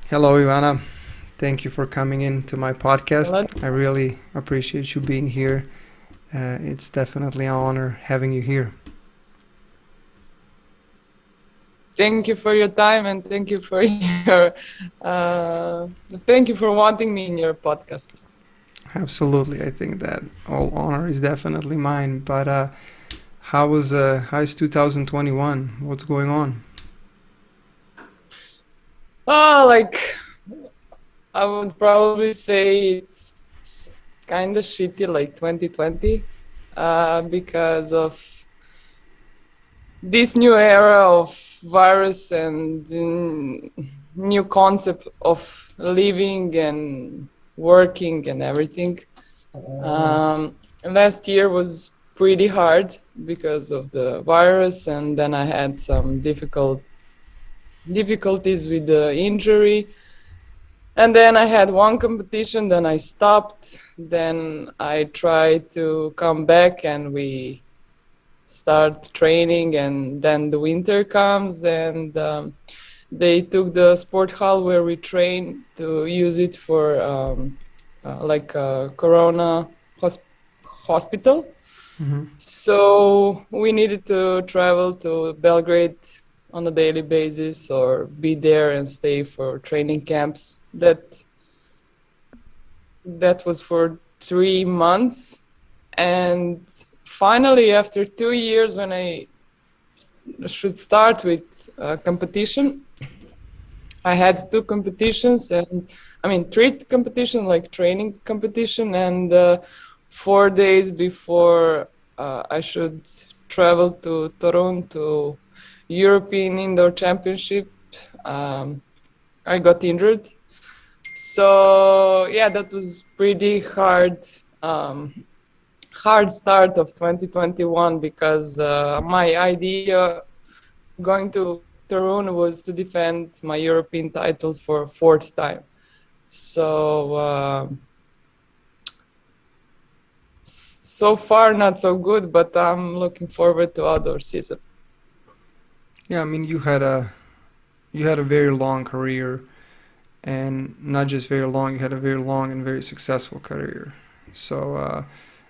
Hello, Ivana. Thank you for coming in to my podcast. Hello. I really appreciate you being here. It's definitely an honor having you here. Thank you for your time and thank you for your uh, thank you for wanting me in your podcast. Absolutely, I think that all honor is definitely mine. But how's 2021? What's going on? Like I would probably say it's kind of shitty, like 2020, because of this new era of virus and new concept of living and working and everything. Last year was pretty hard because of the virus, and then I had some difficulties with the injury. And then I had one competition, then I stopped. Then I tried to come back, and we start training. And then the winter comes, and they took the sport hall where we train to use it for like a corona hospital. Hmm. So we needed to travel to Belgrade on a daily basis or be there and stay for training camps. That was for 3 months. And finally, after 2 years, when I should start with competition, I had two competitions, and I mean three competitions, like training competition, and 4 days before I should travel to Toronto European Indoor Championship, um, I got injured. So yeah, that was pretty hard. Hard start of 2021 because my idea going to Toronto was to defend my European title for fourth time. So so far not so good, but I'm looking forward to outdoor season. Yeah, I mean you had a very long career, and not just very long. You had a very long and very successful career. So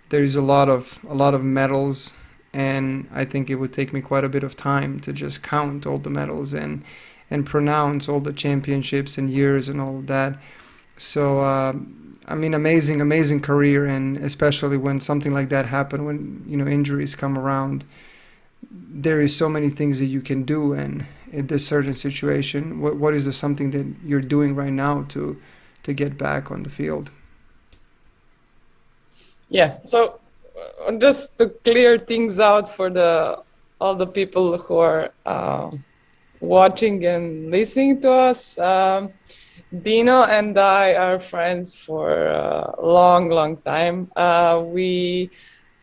there is a lot of medals, and I think it would take me quite a bit of time to just count all the medals and pronounce all the championships and years and all of that. So I mean, amazing career, and especially when something like that happen, when injuries come around, there is so many things that you can do, and in this certain situation, what is the something that you're doing right now to get back on the field? Yeah. So just to clear things out for the all the people who are watching and listening to us. Dino and I are friends for a long time. We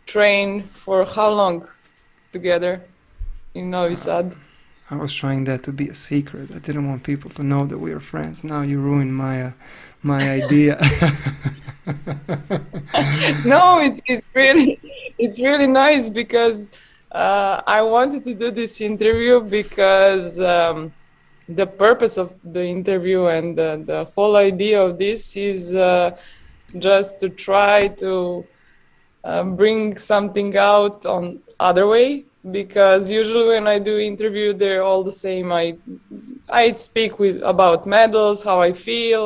train for how long together in Novi Sad? I was trying that to be a secret. I didn't want people to know that we are friends. Now you ruined my idea. No, it's really nice because I wanted to do this interview because the purpose of the interview and the whole idea of this is just to try to bring something out on other way, because usually when I do interview they're all the same. I speak with about medals, how I feel,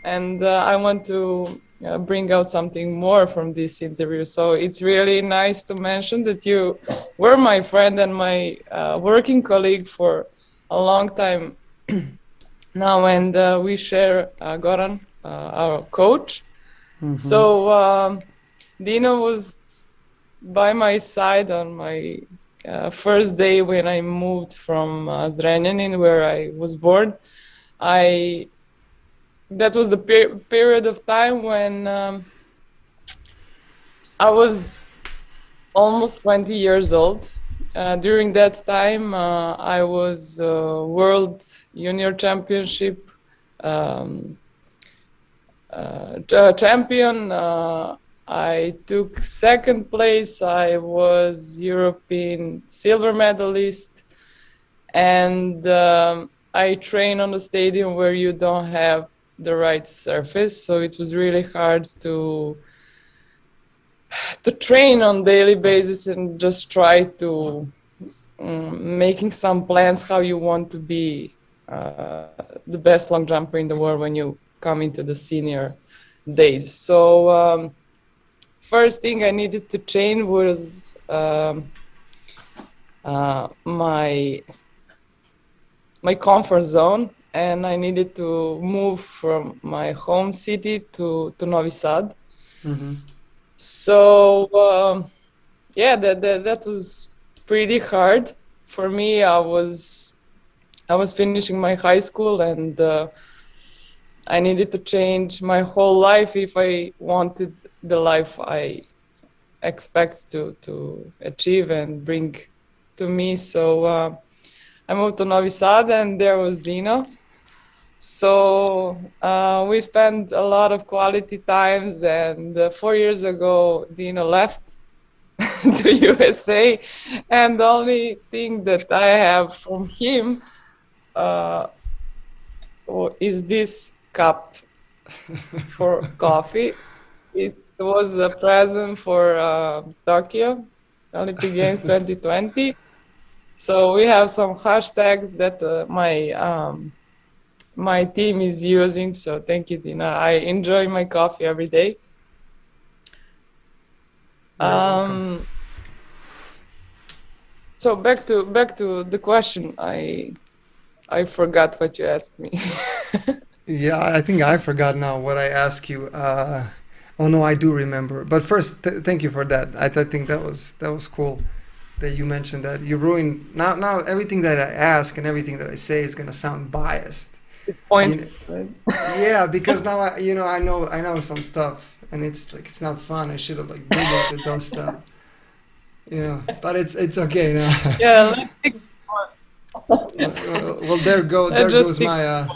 and I want to bring out something more from this interview. So it's really nice to mention that you were my friend and my working colleague for a long time now, and we share Goran, our coach. Hmm. So Dino was by my side on my first day when I moved from Zrenjanin, where I was born. I That was the period of time when I was almost 20 years old. During that time, I was World Junior Championship um, champion. I took second place. I was European silver medalist, and I train on the stadium where you don't have the right surface, so it was really hard to train on daily basis and just try to making some plans how you want to be the best long jumper in the world when you come into the senior days. So first thing I needed to change was my comfort zone, and I needed to move from my home city to Novi Sad. Mm-hmm. So yeah, that was pretty hard for me. I was finishing my high school, and I needed to change my whole life if I wanted the life I expect to achieve and bring to me. So I moved to Novi Sad, and there was Dino. So we spent a lot of quality times, and 4 years ago, Dino left to USA, and the only thing that I have from him uh, is this cup for coffee. It was a present for Tokyo Olympic Games 2020. So we have some hashtags that my team is using. So thank you, Dina. I enjoy my coffee every day. You're welcome. So back to the question. I forgot what you asked me. Yeah, I think I forgot now what I asked you. Oh no, I do remember. But first, thank you for that. I think that was cool that you mentioned that. You ruined now everything that I ask and everything that I say is gonna sound biased. It's point. You know, yeah, because now I know some stuff and it's like it's not fun. I should have like dig into those stuff. But it's okay now. Yeah, let's stick. Well, there go Let's there just goes stick. my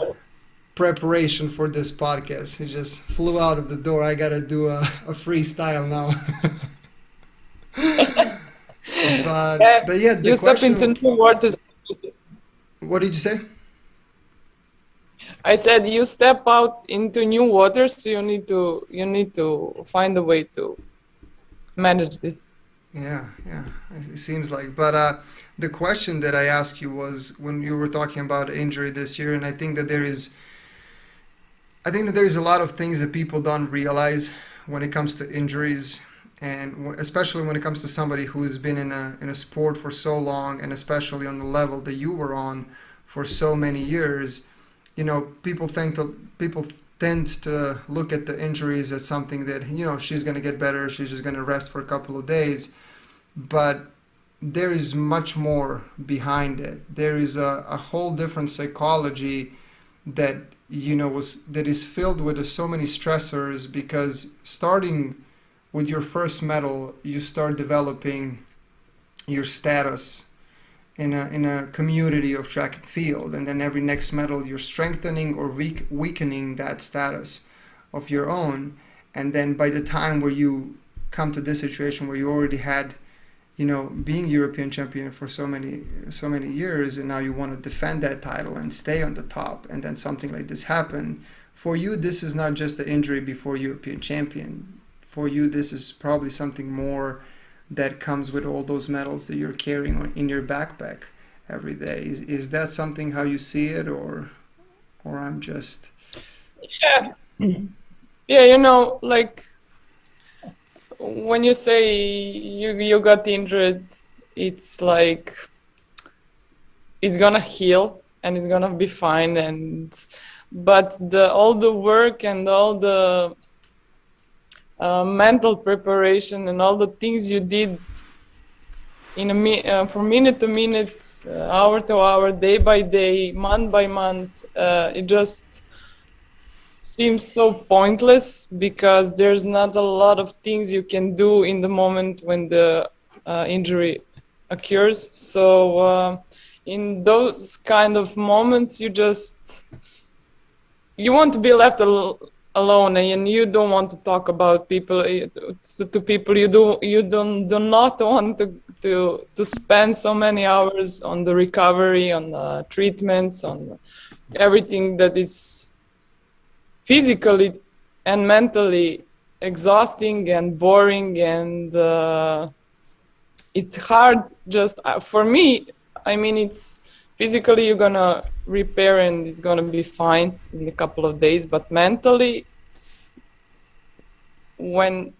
preparation for this podcast. He just flew out of the door. I gotta do a freestyle now. Yeah, but yeah, the you step into question. new waters. What did you say? I said you step out into new waters, so you need to find a way to manage this. Yeah. It seems like. But the question that I asked you was when you were talking about injury this year, and I think that there is a lot of things that people don't realize when it comes to injuries, and especially when it comes to somebody who's been in a sport for so long, and especially on the level that you were on for so many years. People tend to look at the injuries as something that she's going to get better. She's just going to rest for a couple of days, but there is much more behind it. There is a whole different psychology that that is filled with so many stressors, because starting with your first medal you start developing your status in a community of track and field, and then every next medal you're strengthening or weakening that status of your own. And then by the time where you come to this situation where you already had being European champion for so many years, and now you want to defend that title and stay on the top, and then something like this happen. For you, this is not just the injury before European champion. For you, this is probably something more that comes with all those medals that you're carrying in your backpack every day. Is that something how you see it, or I'm just. Yeah, yeah. Like when you say you got injured, it's like it's gonna heal and it's gonna be fine. And but the all the work and all the mental preparation and all the things you did from minute to minute, hour to hour, day by day, month by month, it just seems so pointless because there's not a lot of things you can do in the moment when the injury occurs. So in those kind of moments, you want to be left alone, and you don't want to talk about people to people. You do not want to spend so many hours on the recovery, on treatments, on everything that is physically and mentally exhausting and boring, and it's hard. Just for me, I mean, it's physically you're gonna repair and it's gonna be fine in a couple of days, but mentally, when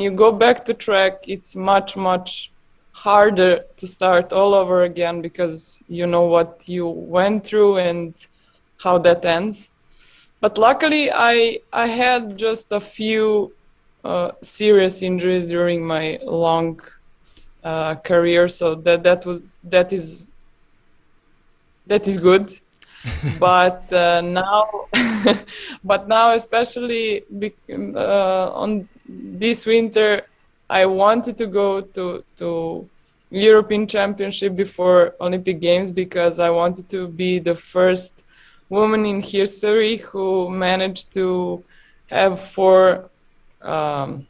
you go back to track, it's much harder to start all over again, because you know what you went through and how that ends. But luckily, I had just a few serious injuries during my long career, so that is good. But now, but now especially on this winter, I wanted to go to European Championship before Olympic Games, because I wanted to be the first woman in history who managed to have four um,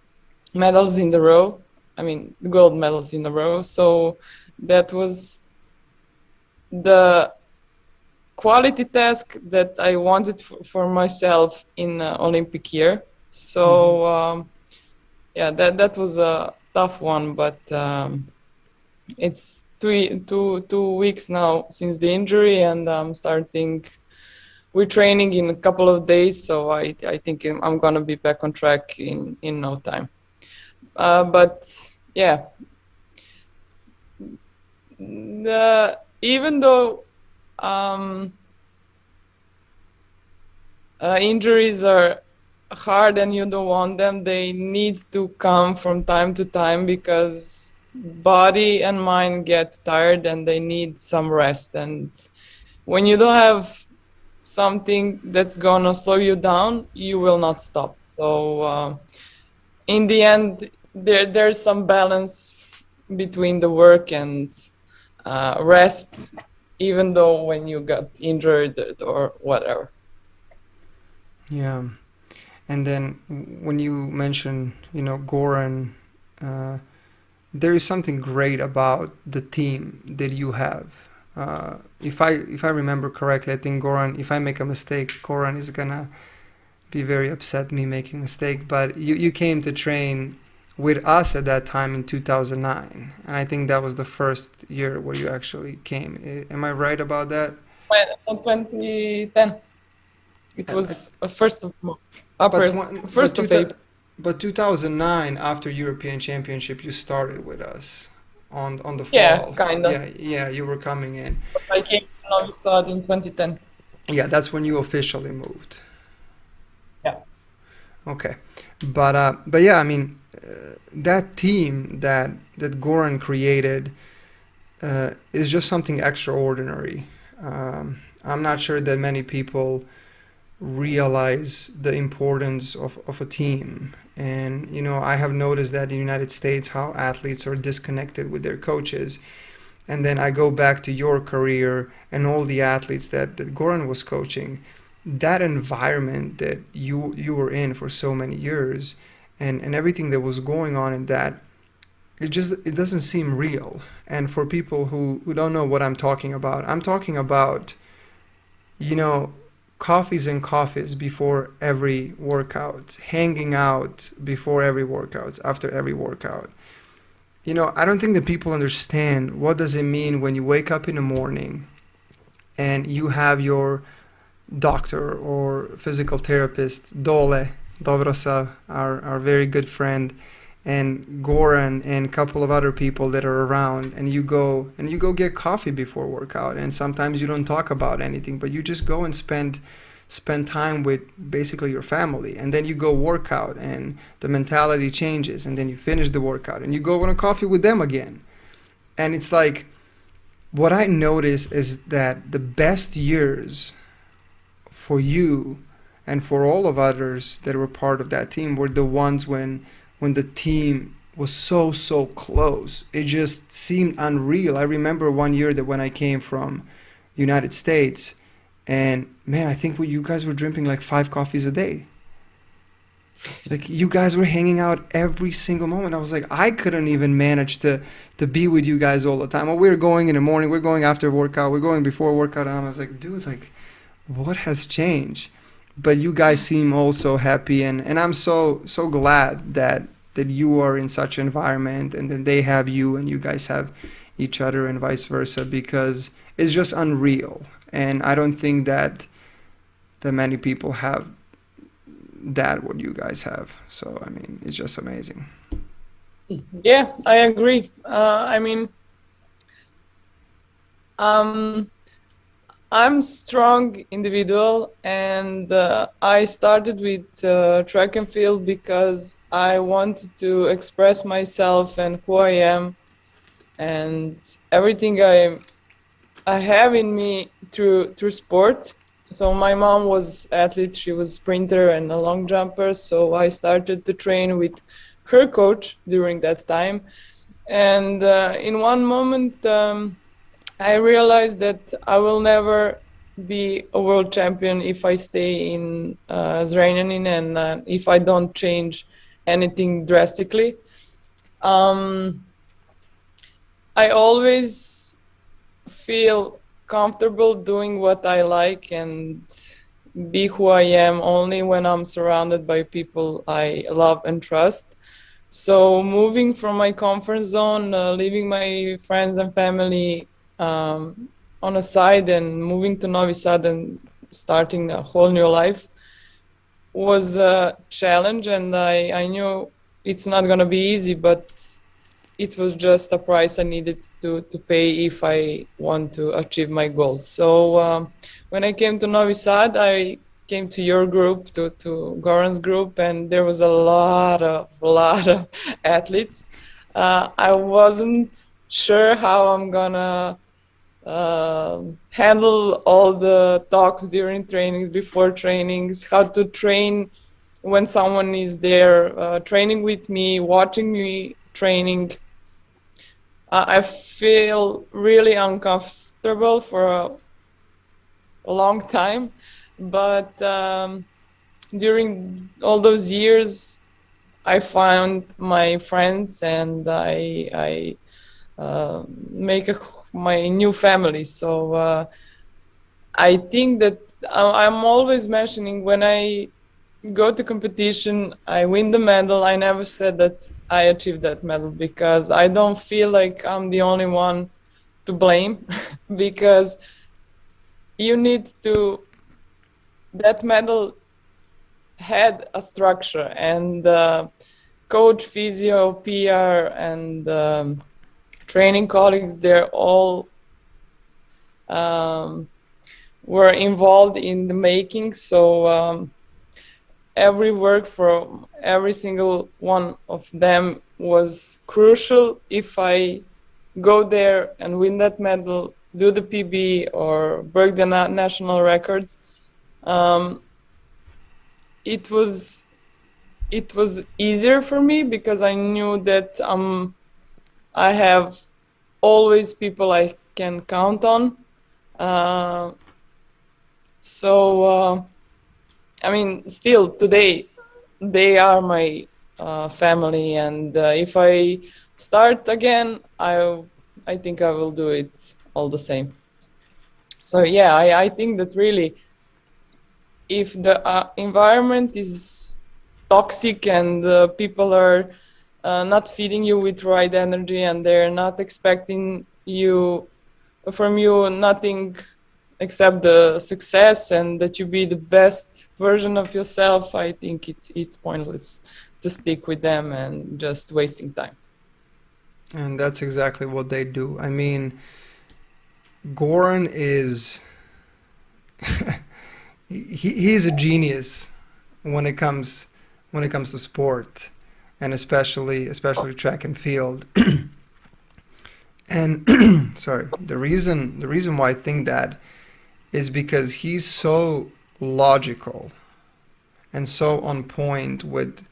medals in a row. I mean, gold medals in a row. So that was the quality task that I wanted for myself in Olympic year. Hmm. So yeah, that was a tough one, but it's 2 weeks now since the injury, and I'm starting. We're training in a couple of days, so I think I'm gonna be back on track in no time. But yeah, even though um, injuries are hard and you don't want them, they need to come from time to time, because body and mind get tired and they need some rest. And when you don't have something that's gonna slow you down, you will not stop. So in the end, there's some balance between the work and rest, even though when you got injured or whatever. Yeah. And then when you mention, Goran, uh, there is something great about the team that you have. If I remember correctly, I think Goran, if I make a mistake, Goran is gonna be very upset me making a mistake. But you came to train with us at that time in 2009, and I think that was the first year where you actually came. Am I right about that? In 2010, it I, was first of but April, tw- but first two of April. but 2009 after European Championship you started with us on the Yeah, fall. kind of. Yeah, yeah, you were coming in. I came to Novi Sad in 2010. Yeah, that's when you officially moved. Yeah. Okay, but yeah, I mean that team that Goran created is just something extraordinary. I'm not sure that many people realize the importance of a team. And, I have noticed that in the United States, how athletes are disconnected with their coaches. And then I go back to your career and all the athletes that Goran was coaching. That environment that you were in for so many years and everything that was going on in that, it doesn't seem real. And for people who don't know what I'm talking about you know, coffees and coffees before every workout, hanging out before every workout, after every workout. I don't think that people understand what does it mean when you wake up in the morning and you have your doctor or physical therapist, Dole, Dobrosa, our very good friend, and Goran and a couple of other people that are around, and you go get coffee before workout, and sometimes you don't talk about anything, but you just go and spend time with basically your family, and then you go work out and the mentality changes, and then you finish the workout and you go on a coffee with them again. And it's like, what I notice is that the best years for you and for all of others that were part of that team were the ones when the team was so close. It just seemed unreal. I remember one year that when I came from United States, and man, I think you guys were drinking like 5 coffees a day. Like you guys were hanging out every single moment. I was like, I couldn't even manage to be with you guys all the time. Well, we're going in the morning, we're going after workout, we're going before workout, and I was like, dude, like, what has changed? But you guys seem all so happy, and I'm so glad that you are in such an environment, and then they have you, and you guys have each other, and vice versa, because it's just unreal. And I don't think that many people have that what you guys have. So I mean, it's just amazing. Yeah, I agree. I mean, um, I'm strong individual, and I started with track and field because I wanted to express myself and who I am and everything I have in me through sport. So my mom was athlete; she was sprinter and a long jumper. So I started to train with her coach during that time, and in one moment. I realized that I will never be a world champion if I stay in Zrenjanin and if I don't change anything drastically. Um, I always feel comfortable doing what I like and be who I am only when I'm surrounded by people I love and trust. So moving from my comfort zone, leaving my friends and family um, on a side and moving to Novi Sad and starting a whole new life was a challenge, and I knew it's not gonna be easy, but it was just a price I needed to pay if I want to achieve my goals. So when I came to Novi Sad, I came to your group, to Goran's group, and there was a lot of athletes. I wasn't sure how I'm gonna handle all the talks during trainings, before trainings, how to train when someone is there training with me, watching me training. I feel really uncomfortable for a long time, but during all those years, I found my friends and I make my new family. So I think that I'm always mentioning when I go to competition, I win the medal. I never said that I achieved that medal because I don't feel like I'm the only one to blame because you need to that medal had a structure and coach, physio, PR, and training colleagues. They're all um, were involved in the making. So every work from every single one of them was crucial. If I go there and win that medal, do the PB or break the national records, um, it was it was easier for me because I knew that I have always people I can count on. Uh, so I mean, still today they are my family, and if I start again, I think I will do it all the same. So yeah, I think that really, if the environment is toxic and people are not feeding you with right energy and they're not expecting you from you nothing except the success and that you be the best version of yourself, I think it's pointless to stick with them and just wasting time. And that's exactly what they do. I mean, Goran is he's a genius when it comes to sport, and especially track and field. And sorry, the reason why I think that is because he's so logical and so on point with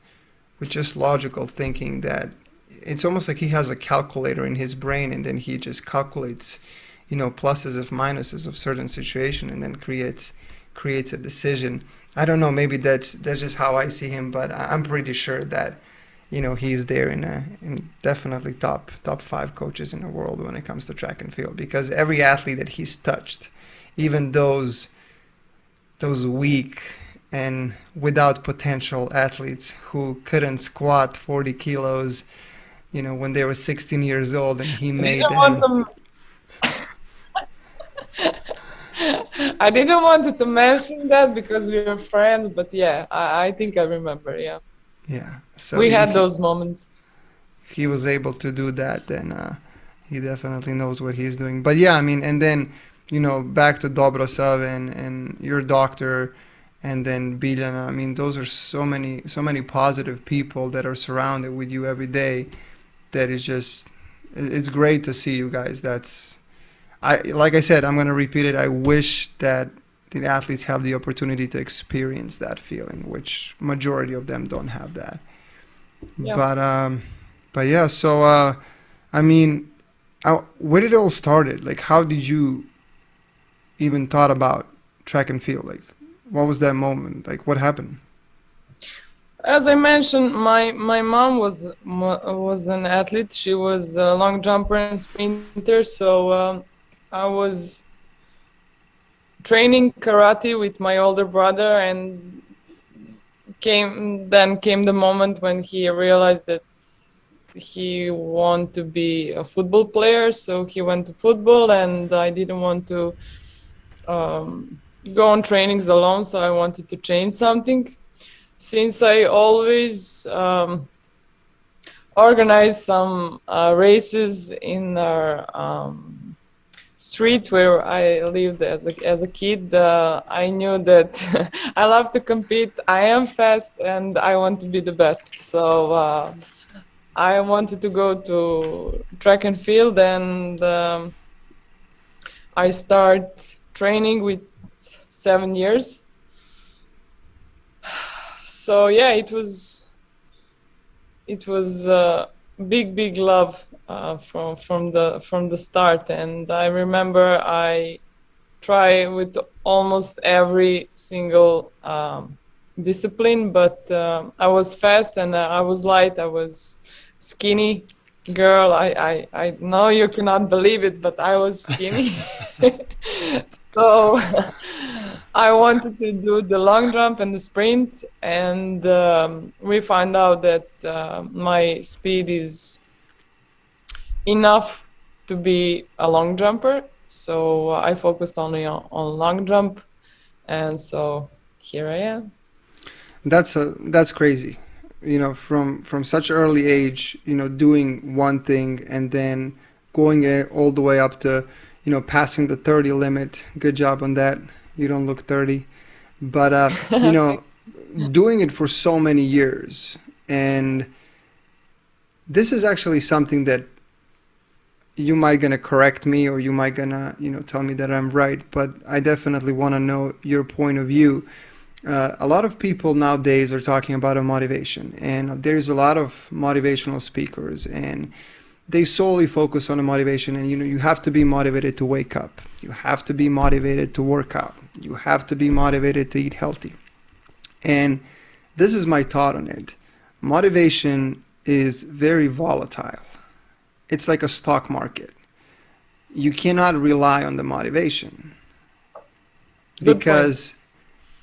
just logical thinking that it's almost like he has a calculator in his brain, and then he just calculates, pluses of minuses of certain situation, and then creates a decision. I don't know, maybe that's just how I see him, but I'm pretty sure that he's there in definitely top five coaches in the world when it comes to track and field, because every athlete that he's touched, even those weak and without potential athletes who couldn't squat 40 kilos, when they were 16 years old, and he I made didn't want them. I didn't want to mention that because we are friends, but yeah, I think I remember. Yeah, Yeah. So we had if those moments. he was able to do that, then he definitely knows what he's doing. But yeah, I mean, and then back to Dobrosov and your doctor, and then Biljana. I mean, those are so many positive people that are surrounded with you every day. That is just, it's great to see you guys. Like I said, I'm gonna repeat it. I wish that the athletes have the opportunity to experience that feeling, which majority of them don't have that. Yeah. But yeah. So I mean, where did it all started? Like, how did you even thought about track and field? Like, what was that moment? Like, what happened? As I mentioned, my mom was an athlete. She was a long jumper and sprinter. So I was training karate with my older brother, and came the moment when he realized that he wanted to be a football player. So he went to football, and I didn't want to go on trainings alone. So I wanted to change something. Since I always organized some races in our street where I lived as a kid, I knew that I love to compete. I am fast, and I want to be the best. So I wanted to go to track and field, and I start training with 7 years. So yeah, it was big love from the start, and I remember I try with almost every single discipline, but I was fast, and I was light. I was skinny girl. I know you cannot believe it, but I was skinny. So I wanted to do the long jump and the sprint, and we found out that my speed is enough to be a long jumper. So I focused only on long jump, and so here I am. That's crazy. From such early age, doing one thing and then going all the way up to, passing the 30 limit. Good job on that. You don't look 30. But doing it for so many years, and this is actually something that you might gonna correct me, or you might gonna tell me that I'm right, but I definitely want to know your point of view. A lot of people nowadays are talking about a motivation, and there's a lot of motivational speakers, and they solely focus on a motivation. And you have to be motivated to wake up, you have to be motivated to work out, you have to be motivated to eat healthy. And this is my thought on it. Motivation is very volatile. It's like a stock market. You cannot rely on the motivation, Good point.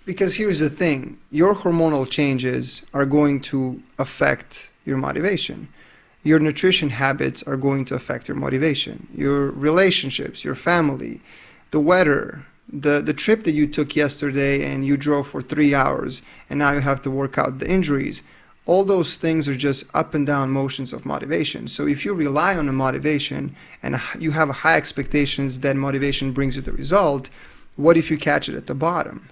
because here's the thing, your hormonal changes are going to affect your motivation. Your nutrition habits are going to affect your motivation. Your relationships, your family, the weather, the trip that you took yesterday and you drove for 3 hours and now you have to work out, the injuries, all those things are just up and down motions of motivation. So if you rely on a motivation and you have high expectations that motivation brings you the result, what if you catch it at the bottom?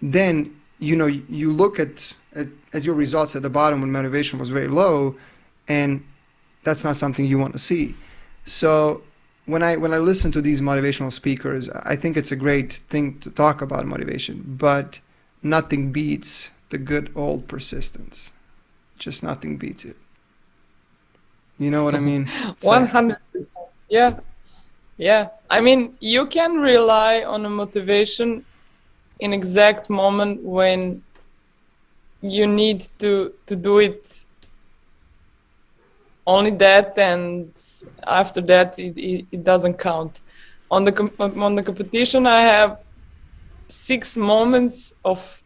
Then you look at your results at the bottom when motivation was very low, and that's not something you want to see. So when I listen to these motivational speakers, I think it's a great thing to talk about motivation, but nothing beats the good old persistence. Just nothing beats it. You know what I mean? It's like, 100%. Yeah, yeah. I mean, you can rely on a motivation in exact moment when you need to do it, only that, and after that it doesn't count. On the competition, I have 6 moments of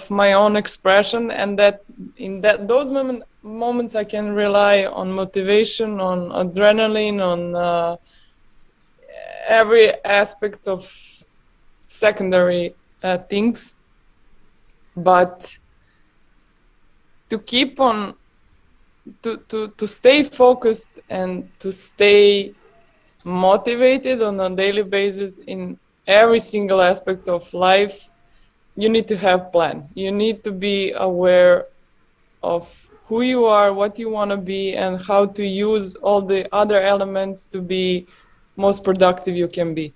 my own expression, and that in those moments I can rely on motivation, on adrenaline, on every aspect of secondary things. But to keep on to stay focused and to stay motivated on a daily basis in every single aspect of life, you need to have plan. You need to be aware of who you are, what you want to be, and how to use all the other elements to be most productive you can be.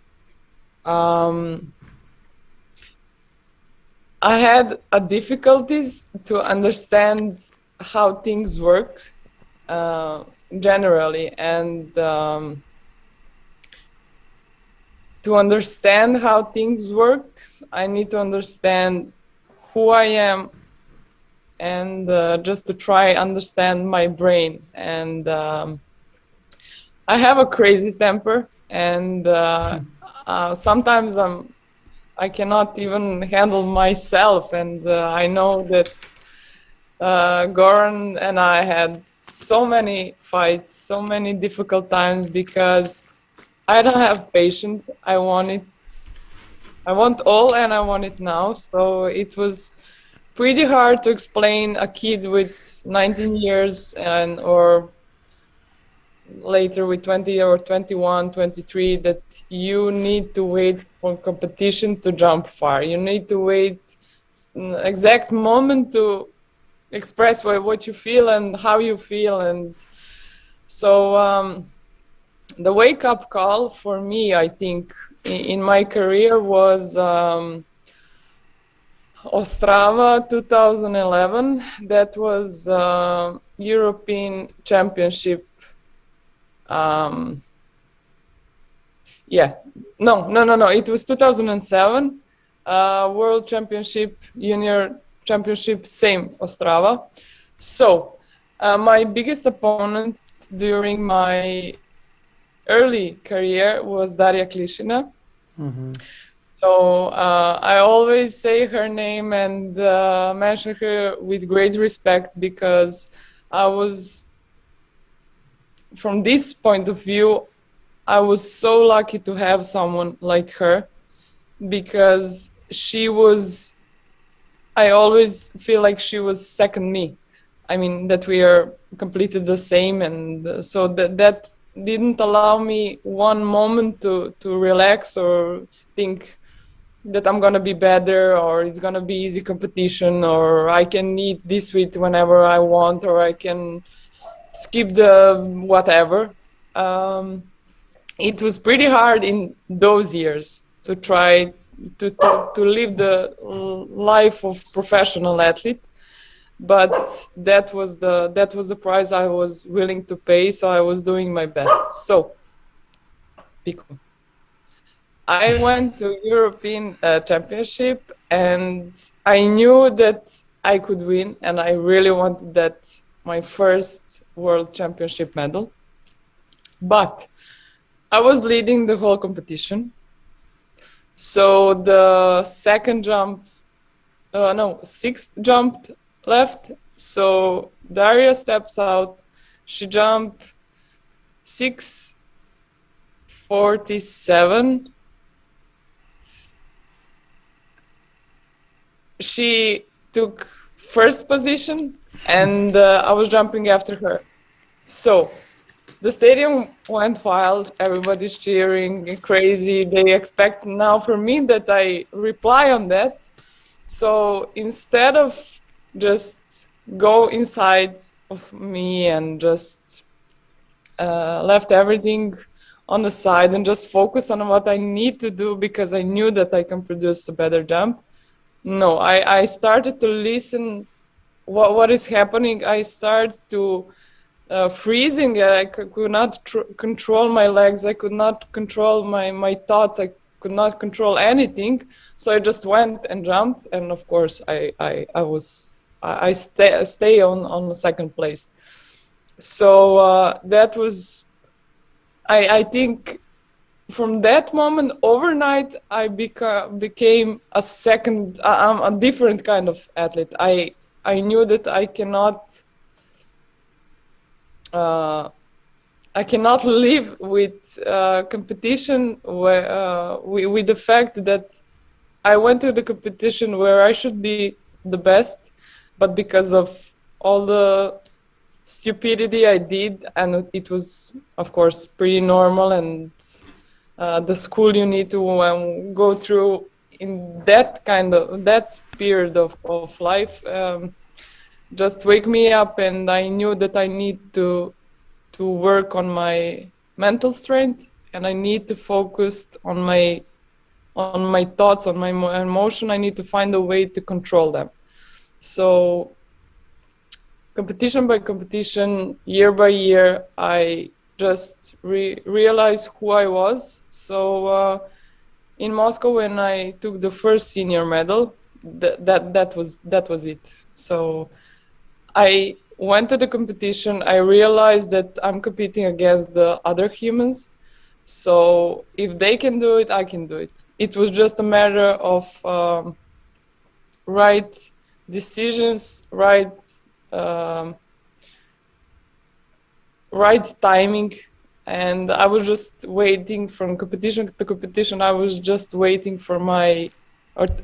I had difficulties to understand how things work generally, and to understand how things work, I need to understand who I am, and just to try understand my brain. And I have a crazy temper, and sometimes I cannot even handle myself, and I know that Goran and I had so many fights, so many difficult times, because I don't have patience. I want all, and I want it now. So it was pretty hard to explain a kid with 19 years or later with 20 or 21, 23, that you need to wait for competition to jump far. You need to wait exact moment to express what you feel and how you feel. And so the wake-up call for me, I think, in my career was Ostrava 2011. That was European Championship. No. It was 2007 World Championship, Junior Championship, same Ostrava. So my biggest opponent during my early career was Daria Klishina. Mm-hmm. So I always say her name and mention her with great respect, because I was, from this point of view, I was so lucky to have someone like her, because she was, I always feel like she was second me. I mean, that we are completely the same, and so that didn't allow me one moment to relax or think that I'm gonna be better, or it's gonna be easy competition, or I can eat this sweet whenever I want, or I can skip the whatever. It was pretty hard in those years to try to live the life of professional athlete, but that was the price I was willing to pay. So I was doing my best. So Pico, I went to European Championship, and I knew that I could win, and I really wanted that, my first World Championship medal. But I was leading the whole competition. So the sixth jump left. So Daria steps out. She jumped 6:47. She took first position, and I was jumping after her. So the stadium went wild. Everybody's cheering, crazy. They expect now for me that I reply on that. So instead of just go inside of me and just left everything on the side and just focus on what I need to do, because I knew that I can produce a better jump. No, I started to listen what is happening. I started to freezing. I could not control my legs. I could not control my thoughts. could not control anything. So I just went and jumped, and of course I stay on the second place. So that was, I think from that moment overnight I became a different kind of athlete. I knew that uh, I cannot live with competition with the fact that I went to the competition where I should be the best, but because of all the stupidity I did, and it was, of course, pretty normal, and the school you need to go through in that period of life just wake me up, and I knew that I need to work on my mental strength, and I need to focus on my thoughts, on my emotion. I need to find a way to control them. So competition by competition, year by year, I just realized who I was. So in Moscow, when I took the first senior medal, that was it. So I went to the competition. I realized that I'm competing against the other humans. So if they can do it, I can do it. It was just a matter of right decisions, um, right timing. And I was just waiting from competition to competition. I was just waiting for my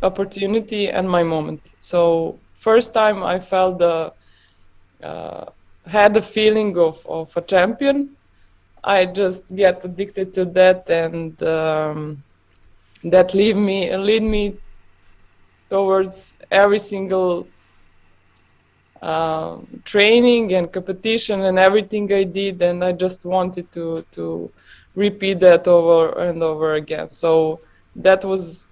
opportunity and my moment. So first time I felt uh, had the feeling of a champion. I just get addicted to that, and that lead me towards every single training and competition and everything I did, and I just wanted to repeat that over and over again. So that was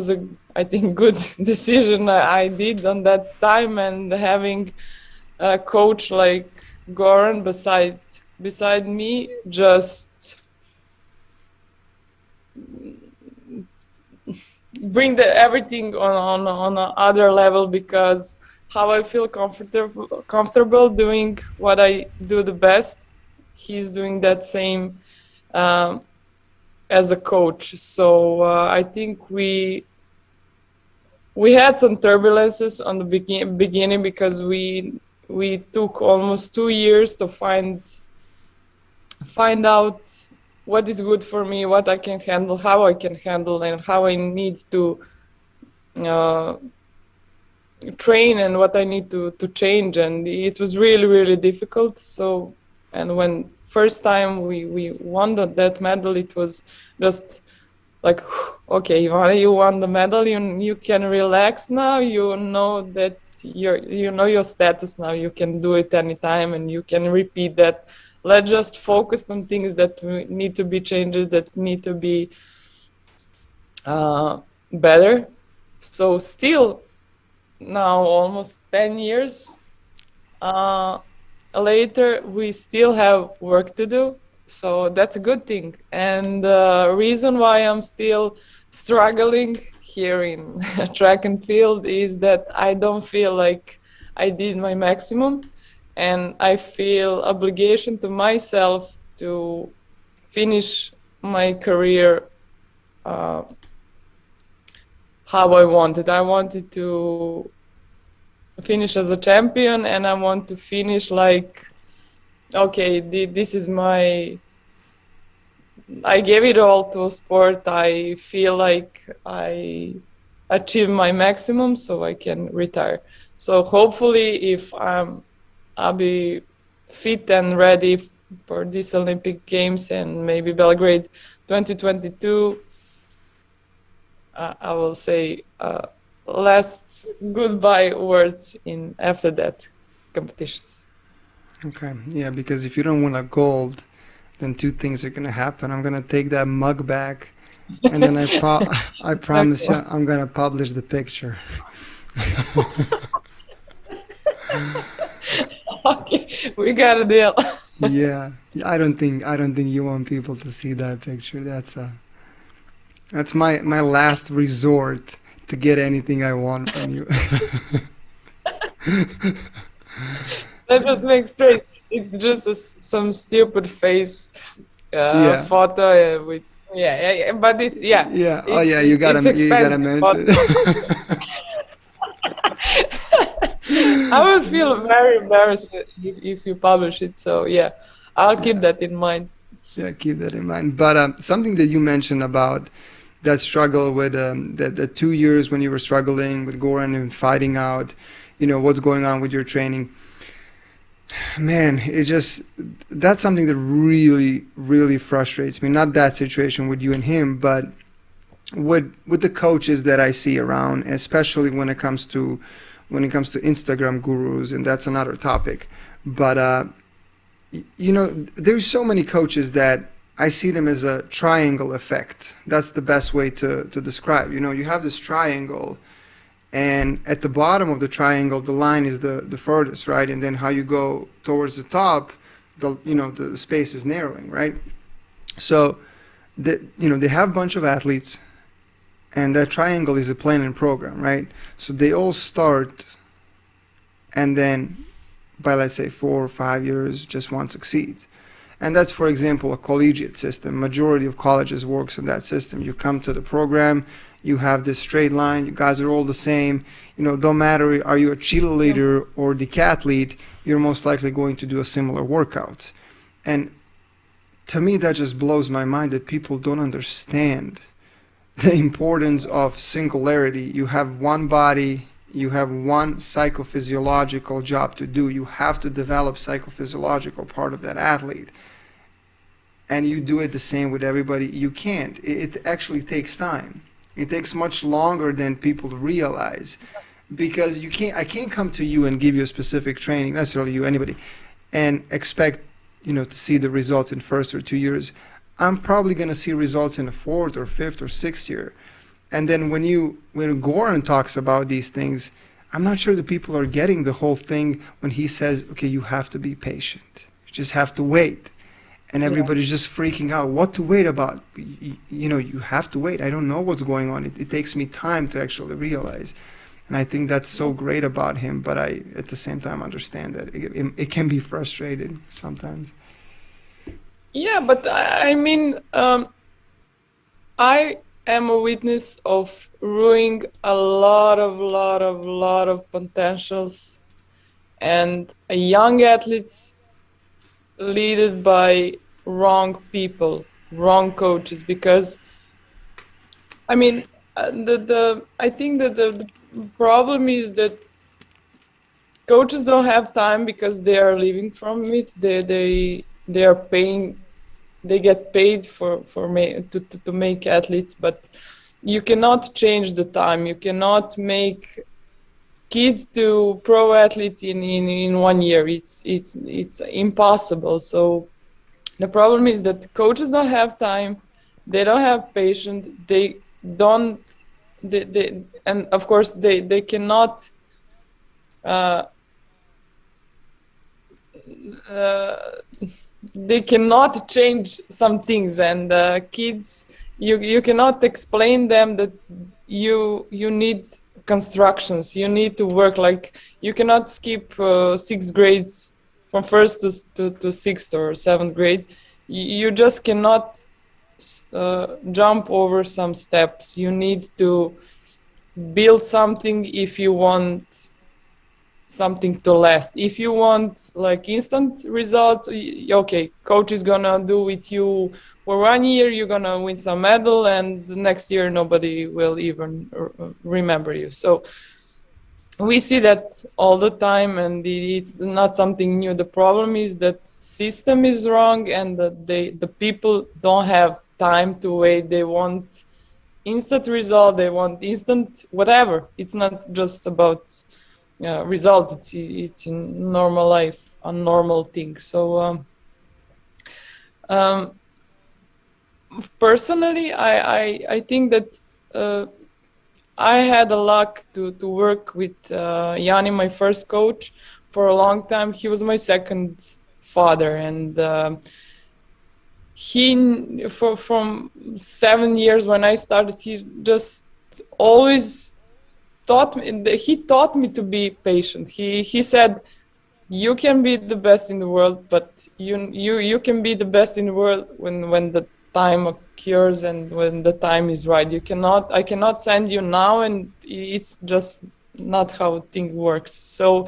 a, I think, good decision I did on that time, and having a coach like Goran beside me just bring everything on a other level, because how I feel comfortable doing what I do the best, he's doing that same um, as a coach. So I think we had some turbulences on the beginning, because we took almost 2 years to find out what is good for me, what I can handle, how I can handle, and how I need to uh, train, and what I need to change. And it was really, really difficult. So, and when first time we won that medal, it was just like, okay, Ivana, you won the medal. You can relax now. You know that you know your status now. You can do it anytime, and you can repeat that. Let's just focus on things that need to be changes, that need to be better. So still now, almost 10 years uh, later, we still have work to do. So that's a good thing. And the reason why I'm still struggling here in track and field is that I don't feel like I did my maximum. And I feel obligation to myself to finish my career how I wanted. I wanted to finish as a champion, and I want to finish like, okay, this is I gave it all to a sport. I feel like I achieved my maximum, so I can retire. So hopefully, if I'll be fit and ready for these Olympic Games and maybe Belgrade 2022, I will say last goodbye words in after that competitions. Okay, yeah, because if you don't win a gold, then two things are gonna happen. I'm gonna take that mug back, and then I promise you, Okay. I'm gonna publish the picture. Okay, we got a deal. Yeah, I don't think you want people to see that picture. That's That's my last resort to get anything I want from you. That just makes straight. It's just some stupid face Yeah. photo with yeah, but it's yeah, Yeah. Oh yeah, it's you gotta expensive, but mention I will it. feel very embarrassed if you publish it. So yeah, I'll keep Yeah. that in mind. Yeah, keep that in mind. But something that you mentioned about that struggle with the 2 years when you were struggling with Goran and fighting out, what's going on with your training. Man, it just that's something that really, really frustrates me. Not that situation with you and him, but with the coaches that I see around, especially when it comes to Instagram gurus, and that's another topic. But there's so many coaches that I see them as a triangle effect. That's the best way to describe. You have this triangle, and at the bottom of the triangle, the line is the furthest, right? And then how you go towards the top, the space is narrowing, right? So they have a bunch of athletes, and that triangle is a planning program, right? So they all start, and then by let's say 4 or 5 years, just one succeeds. And that's, for example, a collegiate system. Majority of colleges works in that system. You come to the program, you have this straight line. You guys are all the same. Don't matter are you a Yeah. cheerleader or decathlete, you're most likely going to do a similar workout. And to me, that just blows my mind that people don't understand the importance of singularity. You have one body, you have one psychophysiological job to do. You have to develop psychophysiological part of that athlete, and you do it the same with everybody. You can't. It actually takes time. It takes much longer than people realize, because I can't come to you and give you a specific training, necessarily you, anybody, and expect to see the results in first or 2 years. I'm probably going to see results in the fourth or fifth or sixth year. And then when Goran talks about these things, I'm not sure that people are getting the whole thing when he says, okay, you have to be patient. You just have to wait. And Yeah. everybody's just freaking out. What to wait about? You have to wait. I don't know what's going on. It takes me time to actually realize. And I think that's so great about him, but I, at the same time, understand that it can be frustrating sometimes. Yeah, but I mean, I am a witness of ruining a lot of potentials and young athletes led by wrong people, wrong coaches. Because I mean, the I think that the problem is that coaches don't have time because they are living from it. They are paying. They get paid to make athletes, but you cannot change the time. You cannot make kids to pro athlete in 1 year. It's impossible. So the problem is that coaches don't have time. They don't have patience. They don't. And of course they cannot. Uh, uh, they cannot change some things, and kids, you cannot explain them that you need constructions, you need to work. Like, you cannot skip 6 grades from first to sixth or seventh grade. You just cannot jump over some steps. You need to build something if you want something to last. If you want like instant result, okay, coach is gonna do with you for 1 year, you're gonna win some medal, and the next year nobody will even remember you. So we see that all the time, and it's not something new. The problem is that system is wrong, and that the people don't have time to wait. They want instant result, they want instant whatever. It's not just about result. It's in normal life a normal thing. So um, personally, I think that uh, I had the luck to work with Yanni, my first coach, for a long time. He was my second father, and he from 7 years when I started, he just always taught me to be patient. He said, you can be the best in the world, but you can be the best in the world when the time occurs and when the time is right. I cannot send you now, and it's just not how things works. So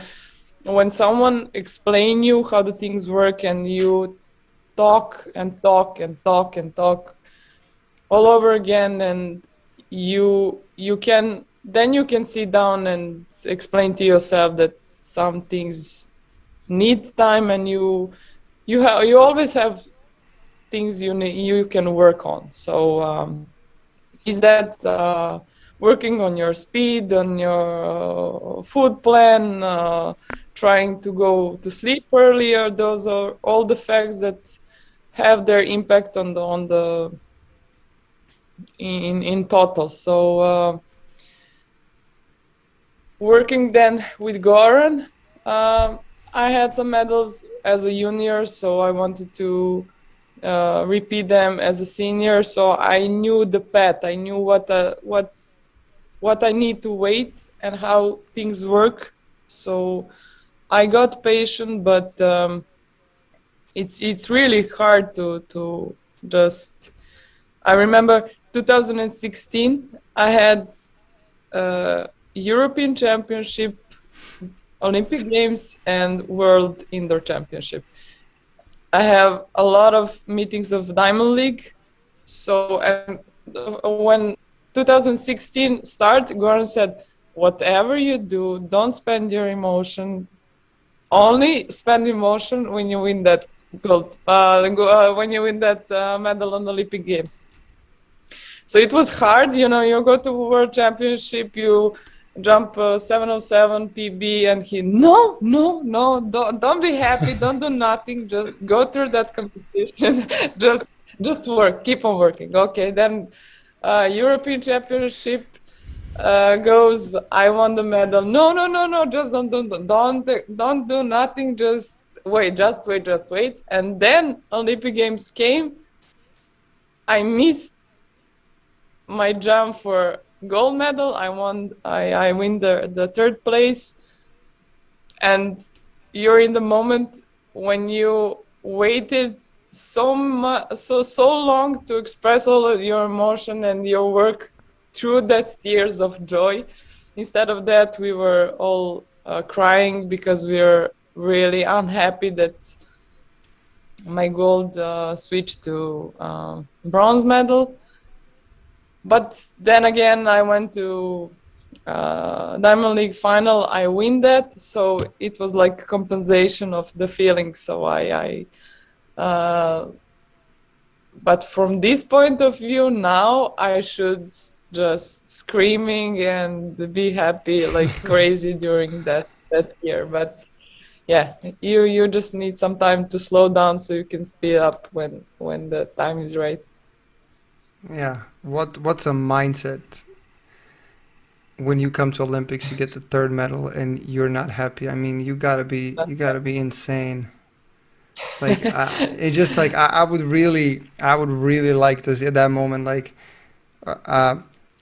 when someone explain you how the things work, and you talk and talk and talk and talk all over again, and you can, then you can sit down and explain to yourself that some things need time, and you always have things you can work on. So is that working on your speed, on your food plan, trying to go to sleep earlier. Those are all the facts that have their impact on the in total. So working then with Goran, I had some medals as a junior, so I wanted to repeat them as a senior. So I knew the path. I knew what I need to wait and how things work. So I got patient, but it's really hard to just. I remember 2016. I had European Championship, Olympic Games, and World Indoor Championship. I have a lot of meetings of Diamond League. So when 2016 started, Goran said, whatever you do, don't spend your emotion. Only spend emotion when you win that gold, when you win that medal on the Olympic Games. So it was hard, you go to World Championship, you jump 707 PB, and no, don't be happy, don't do nothing, just go through that competition, just work, keep on working. Okay, then European Championship goes, I won the medal. No, just don't do nothing, just wait. And then Olympic Games came. I missed my jump for gold medal. I win the third place, and you're in the moment when you waited so long to express all of your emotion and your work through that tears of joy. Instead of that, we were all crying because we were really unhappy that my gold switched to bronze medal. But then again, I went to Diamond League final. I win that, so it was like compensation of the feelings. So but from this point of view, now I should just screaming and be happy like crazy during that year. But yeah, you just need some time to slow down so you can speed up when the time is right. Yeah. What's a mindset when you come to Olympics, you get the third medal and you're not happy? I mean, you gotta be insane. Like it's just like I would really like to see at that moment like uh, uh,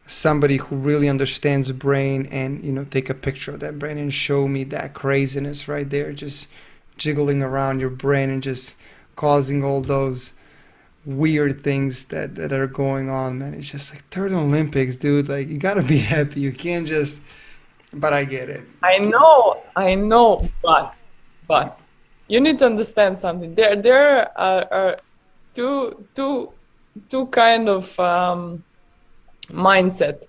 somebody who really understands the brain and take a picture of that brain and show me that craziness right there, just jiggling around your brain and just causing all those weird things that are going on, man. It's just like third Olympics, dude. Like you gotta be happy. You can't just. But I get it. I know, but you need to understand something. There are two kind of mindset.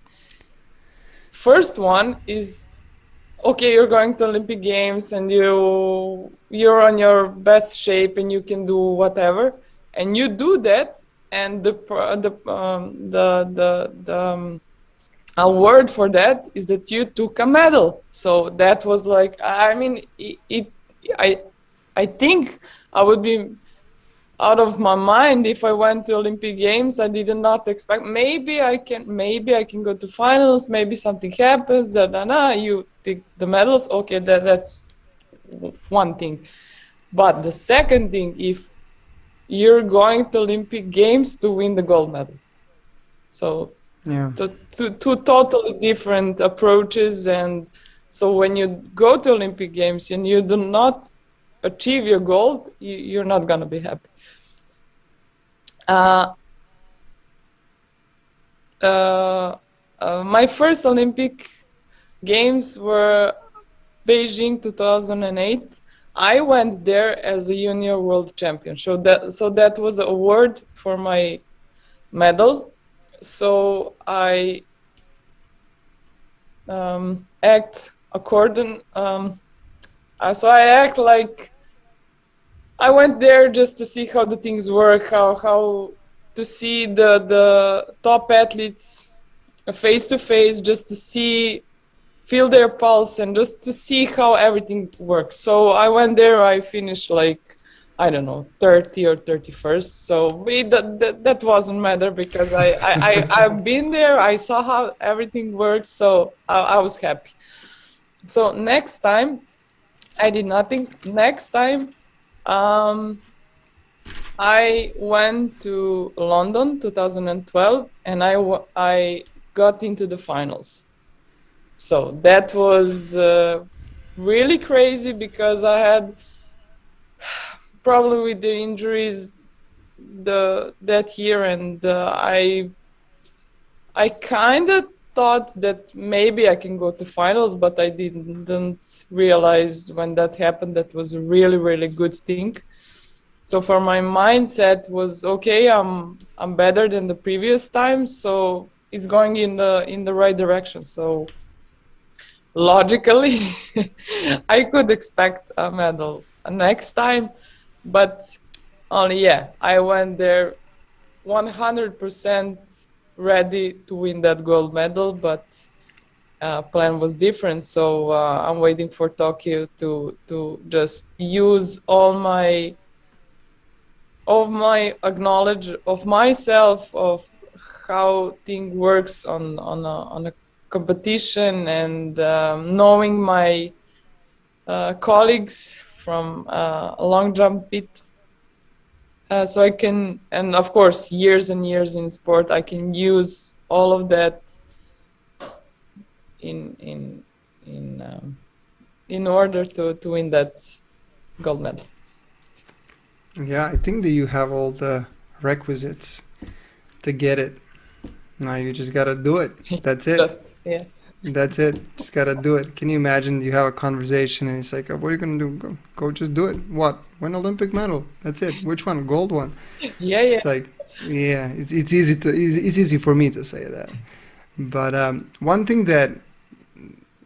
First one is, okay, you're going to Olympic Games and you're on your best shape and you can do whatever, and you do that, and the award for that is that you took a medal. So that was like, I mean, I I think I would be out of my mind if I went to Olympic Games. I did not expect. Maybe I can go to finals. Maybe something happens. You take the medals. Okay, that's one thing. But the second thing, if you're going to Olympic Games to win the gold medal, So Yeah. two totally different approaches. And so when you go to Olympic Games and you do not achieve your goal, you're not going to be happy. Uh, uh, my first Olympic Games were Beijing 2008. I went there as a junior world champion. So that was an award for my medal. So I act according. So I act like I went there just to see how the things work, how to see the top athletes face to face, just to see feel their pulse and just to see how everything works. So I went there, I finished like, I don't know, 30 or 31st. So that wasn't matter because I've been there, I saw how everything works, so I was happy. So next time, I did nothing. Next time, I went to London 2012 and I got into the finals. So that was really crazy because I had probably with the injuries that year, and I kind of thought that maybe I can go to finals, but I didn't realize when that happened that was a really really good thing. So for my mindset was okay. I'm better than the previous time, so it's going in the right direction. So logically, I could expect a medal next time, but only yeah, I went there 100% ready to win that gold medal, but plan was different. So I'm waiting for Tokyo to just use all my acknowledge of myself, of how thing works on a competition, and knowing my colleagues from a long jump pit. So I can, and of course, years and years in sport, I can use all of that in in in order to win that gold medal. Yeah, I think that you have all the requisites to get it. Now you just gotta do it. That's it. Just yeah. That's it. Just gotta do it. Can you imagine you have a conversation and it's like, "Oh, what are you gonna do? Go just do it. What? Win Olympic medal. That's it. Which one? Gold one." Yeah, yeah. It's like, yeah, it's easy it's easy for me to say that. But one thing that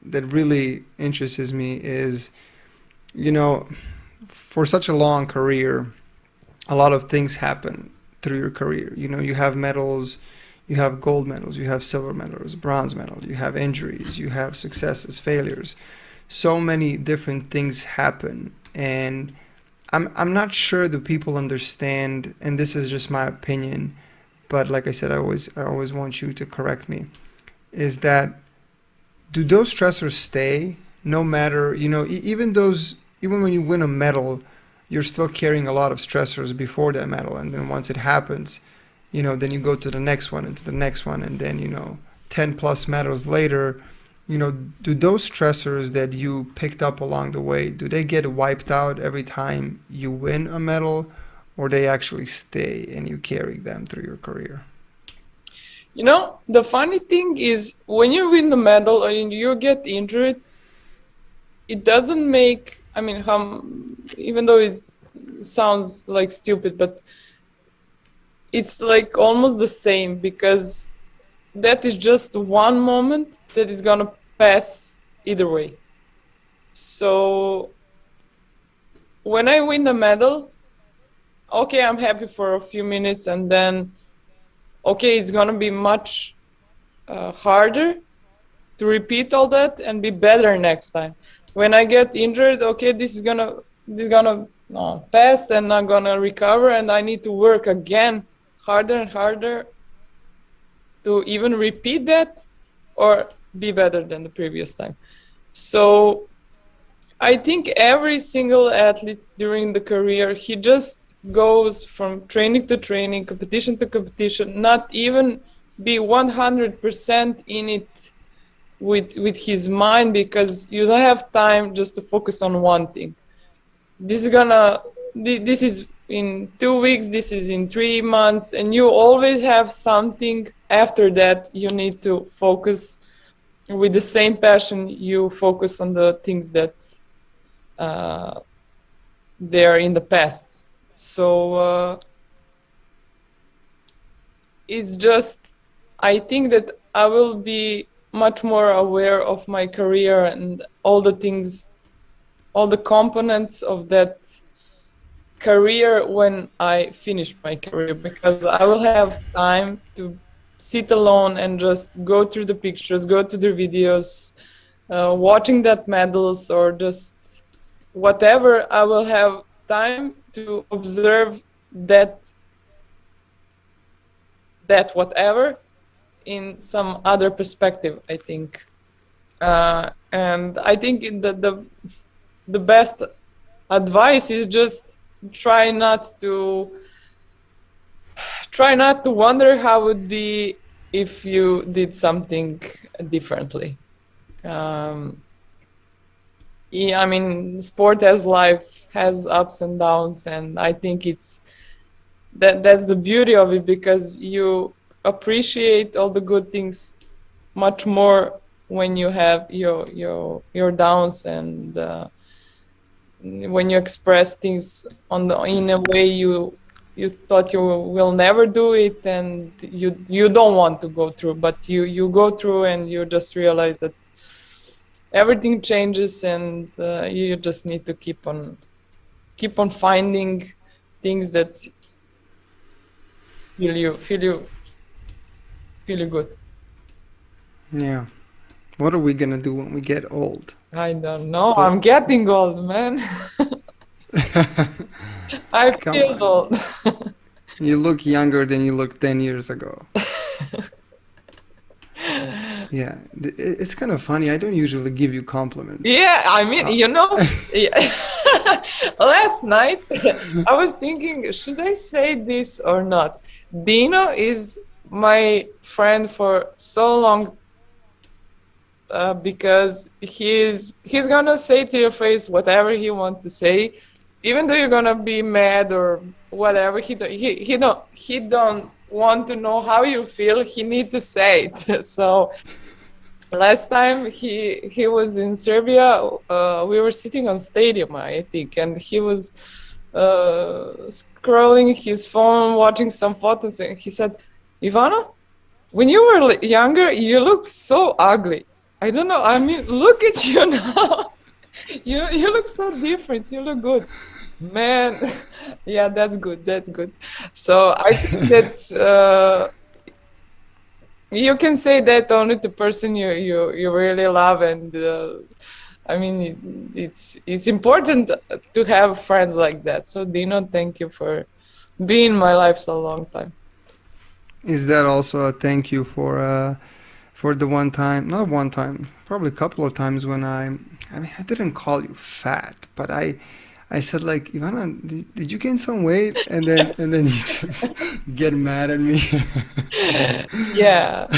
really interests me is, you know, for such a long career, a lot of things happen through your career. You know, you have medals, you have gold medals, you have silver medals, bronze medals, you have injuries, you have successes, failures. So many different things happen, and I'm not sure that people understand, and this is just my opinion, but like I said, I always want you to correct me, is that do those stressors stay no matter, even when you win a medal, you're still carrying a lot of stressors before that medal, and then once it happens, then you go to the next one and to the next one, and then 10 plus medals later, do those stressors that you picked up along the way, do they get wiped out every time you win a medal, or they actually stay and you carry them through your career? You know, the funny thing is when you win the medal or you get injured, it doesn't make, I mean, even though it sounds like stupid, but it's like almost the same because that is just one moment that is gonna pass either way. So when I win the medal, okay, I'm happy for a few minutes, and then okay, it's gonna be much harder to repeat all that and be better next time. When I get injured, okay, this is gonna pass, and I'm gonna recover, and I need to work again harder and harder to even repeat that or be better than the previous time. So I think every single athlete during the career, he just goes from training to training, competition to competition, not even be 100% in it with his mind, because you don't have time just to focus on one thing. This is in 2 weeks, this is in 3 months, and you always have something after that you need to focus with the same passion you focus on the things that uh, they are in the past. So it's just, I think that I will be much more aware of my career and all the things, all the components of that career when I finish my career, because I will have time to sit alone and just go through the pictures, go to the videos, watching that medals or just whatever. I will have time to observe that whatever in some other perspective, I think. And I think the best advice is just try not to wonder how it would be if you did something differently. Yeah, I mean, sport as life has ups and downs, and I think that's the beauty of it, because you appreciate all the good things much more when you have your downs, and when you express things in a way you thought you will never do it, and you don't want to go through, but you go through, and you just realize that everything changes, and you just need to keep on finding things that feel you good. Yeah. What are we gonna do when we get old? I don't know. But I'm getting old, man. I come feel on, old. you look younger than you looked 10 years ago. Yeah, it's kind of funny. I don't usually give you compliments. Yeah, I mean, Uh, yeah. Last night I was thinking, should I say this or not? Dino is my friend for so long, because he's gonna say to your face whatever he wants to say, even though you're gonna be mad or whatever. He don't want to know how you feel. He need to say it. So last time he was in Serbia, we were sitting on stadium, I think, and he was scrolling his phone, watching some photos, and he said, "Ivana, when you were younger, you look so ugly. I don't know. I mean, look at you now. You look so different. You look good, man." Yeah, that's good. That's good. So I think that you can say that only to person you really love, and I mean, it's important to have friends like that. So Dino, thank you for being in my life so long time. is that also a thank you for the one time, not one time, probably a couple of times when I mean, I didn't call you fat, but I said like, Ivana, did you gain some weight? And then you just get mad at me. Yeah.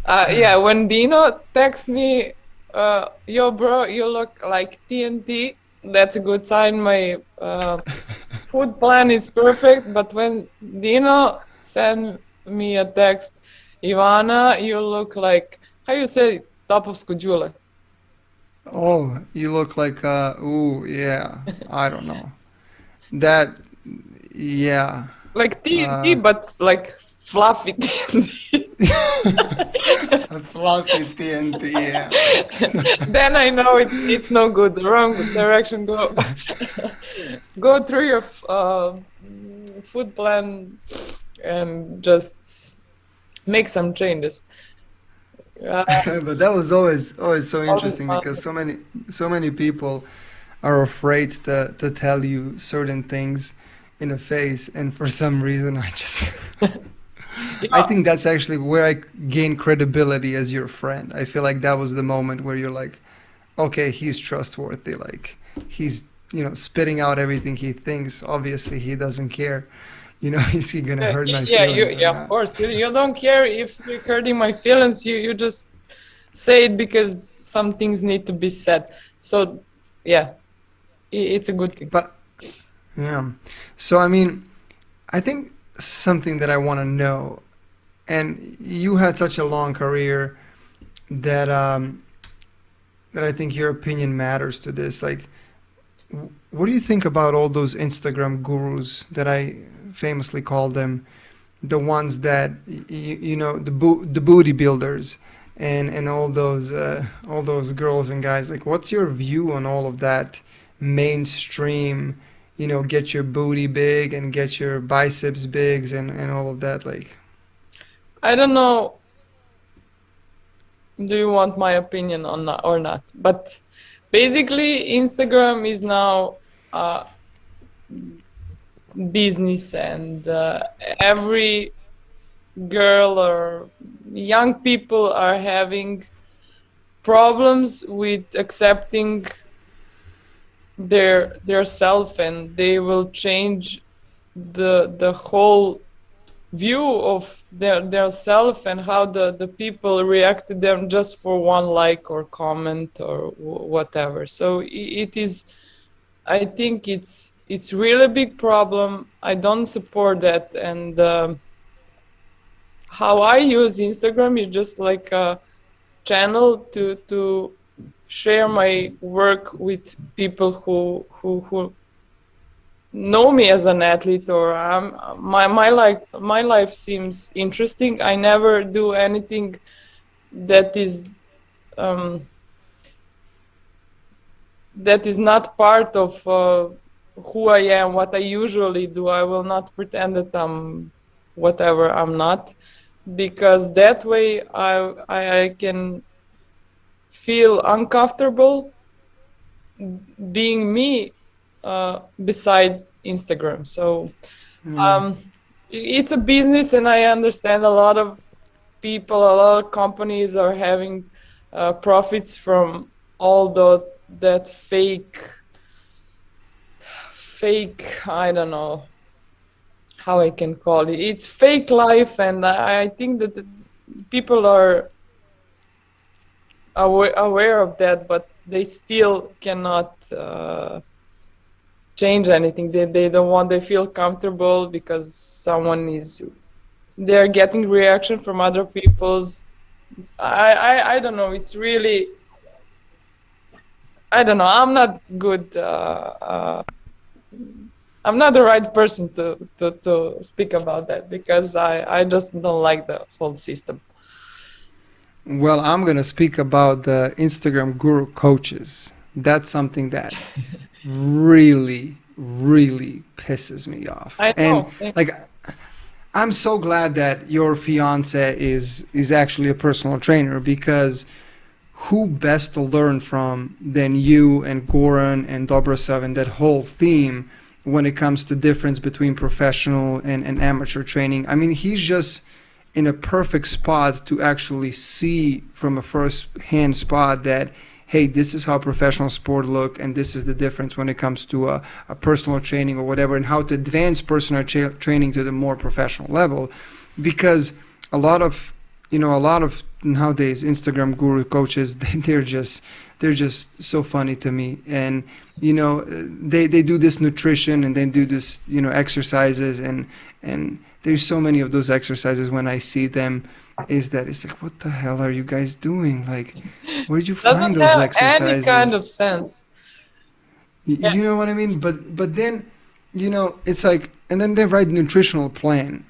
Yeah, when Dino texts me, yo, bro, you look like TNT, that's a good sign. My food plan is perfect. But when Dino send me a text, Ivana, you look like, how you say, Topovsko Đule? Oh, you look like ooh, yeah, I don't know. That, yeah. Like TNT, Uh, but like fluffy TNT. a fluffy TNT, yeah. Then I know it's no good. The wrong direction. Go go through your food plan and just make some changes. Uh, But that was always so all the interesting fun. because so many people are afraid to tell you certain things in a face, and for some reason I just I Yeah, think that's actually where I gain credibility as your friend. I feel like that was the moment where you're like, okay, he's trustworthy. Like he's spitting out everything he thinks. Obviously, he doesn't care. Is he gonna hurt my Yeah, feelings or yeah, of not? course. You don't care if you're hurting my feelings. You just say it because some things need to be said. So, yeah, it's a good thing. But yeah, so I mean, I think something that I want to know, and you had such a long career that that I think your opinion matters to this. Like, what do you think about all those Instagram gurus that I famously call them, the ones that the booty builders, and all those girls and guys? Like, what's your view on all of that mainstream? Get your booty big and get your biceps bigs and all of that. Like, I don't know. Do you want my opinion on or not? But basically, Instagram is now a business, and every girl or young people are having problems with accepting their self, and they will change the whole view of their self and how the people react to them just for one like or comment or whatever. So it is, I think it's really big problem. I don't support that. And how I use Instagram is just like a channel to share my work with people who know me as an athlete, or my life seems interesting. I never do anything that is um, that is not part of who I am, what I usually do. I will not pretend that I'm whatever I'm not, because that way I can feel uncomfortable being me beside Instagram. So yeah, um, it's a business, and I understand a lot of people, a lot of companies are having profits from all that fake. I don't know how I can call it. It's fake life, and I think that the people are aware of that, but they still cannot change anything. They don't want. They feel comfortable because someone is. They're getting reaction from other people's. I don't know. It's really. I don't know. I'm not good. I'm not the right person to speak about that, because I just don't like the whole system. well, I'm gonna speak about the Instagram guru coaches. That's something that really, really pisses me off. I And know. Same. like, I'm so glad that your fiance is actually a personal trainer, because who best to learn from than you and Goran and Dobrosov and that whole theme when it comes to difference between professional and amateur training. I mean, he's just in a perfect spot to actually see from a first hand spot that, hey, this is how professional sport look, and this is the difference when it comes to a personal training or whatever, and how to advance personal training to the more professional level. Because a lot of a lot of nowadays Instagram guru coaches, they're just so funny to me. And they do this nutrition, and they do this exercises, and there's so many of those exercises when I see them, is that it's like, what the hell are you guys doing? Like, where did you find Doesn't those have any kind exercises? of sense. Yeah. You know what I mean? But then, it's like, and then they write nutritional plan.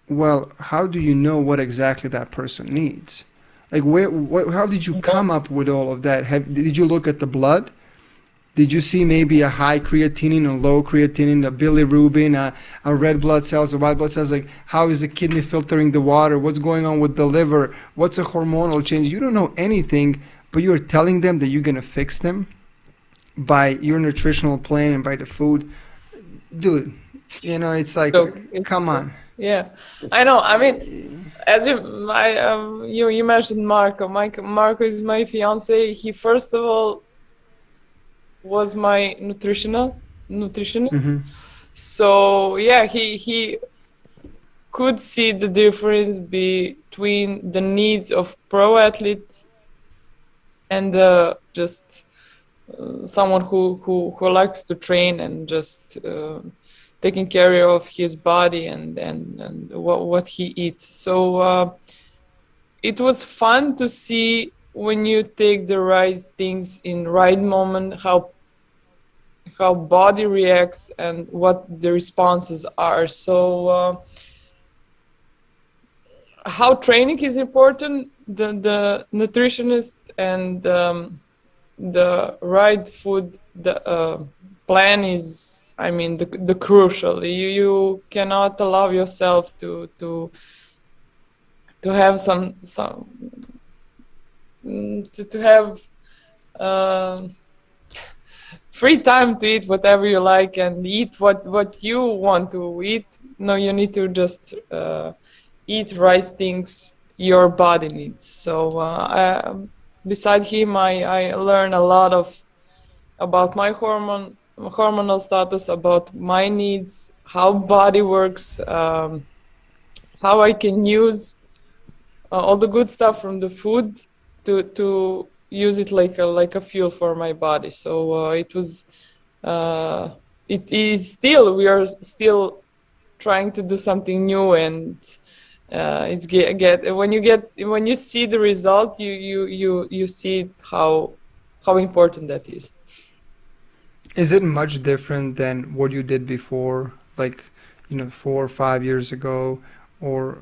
Well, how do you know what exactly that person needs? Like, how did you come up with all of that? Did you look at the blood? Did you see maybe a high creatinine, a low creatinine, a bilirubin, a red blood cells, a white blood cells? Like, how is the kidney filtering the water? What's going on with the liver? What's a hormonal change? You don't know anything, but you're telling them that you're going to fix them by your nutritional plan and by the food. Dude, it's like, So it's come on. yeah, I know. I mean, as you mentioned Marco. Marco is my fiance. He first of all was my nutritionist. Hmm. So yeah, he could see the difference between the needs of pro athlete and just someone who likes to train and just taking care of his body and what he eats. So it was fun to see when you take the right things in right moment, how body reacts and what the responses are. So how training is important, the nutritionist and the right food, the plan is, I mean, the crucial. You cannot allow yourself to have to have um free time to eat whatever you like and eat what you want to eat. No, you need to just eat right things your body needs. So beside him, I learned a lot of about my hormonal status, about my needs, how body works, how I can use all the good stuff from the food to use it like a fuel for my body. So it was uh, it is still, we are still trying to do something new, and it's get when you see the result, you see how important that is. Is it much different than what you did before, like, 4 or 5 years ago, or